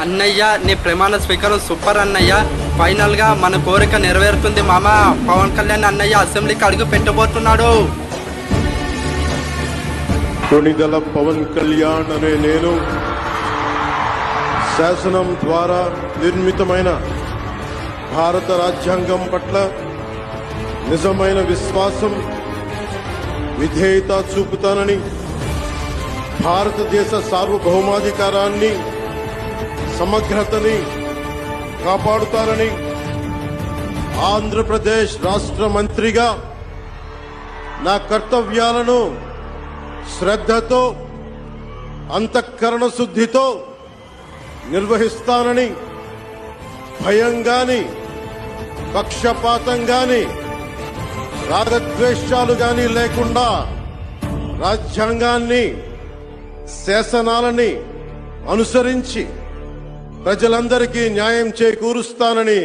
అన్నయ్య నీ ప్రమాణ స్వీకారం సూపర్ అన్నయ్య. ఫైనల్ గా మన కోరిక నెరవేరుతుంది మామ. పవన్ కళ్యాణ్ అన్నయ్య అసెంబ్లీకి అడుగు పెట్టబోతున్నాడు. కొణిదెల పవన్ కళ్యాణ్ అనే నేను శాసనం ద్వారా నిర్మితమైన భారత రాజ్యాంగం పట్ల నిజమైన విశ్వాసం, విధేయత చూపుతానని, భారతదేశ సార్వభౌమాధికారాన్ని, సమగ్రతని కాపాడుతానని, ఆంధ్రప్రదేశ్ రాష్ట్ర మంత్రిగా నా కర్తవ్యాలను శ్రద్ధతో, అంతఃకరణ శుద్ధితో నిర్వహిస్తానని, భయం గాని, పక్షపాతం గాని, రాగద్వేషాలు గాని లేకుండా రాజ్యాంగాన్ని, శాసనాలని అనుసరించి ప్రజలందరికీ న్యాయం చేకూరుస్తానని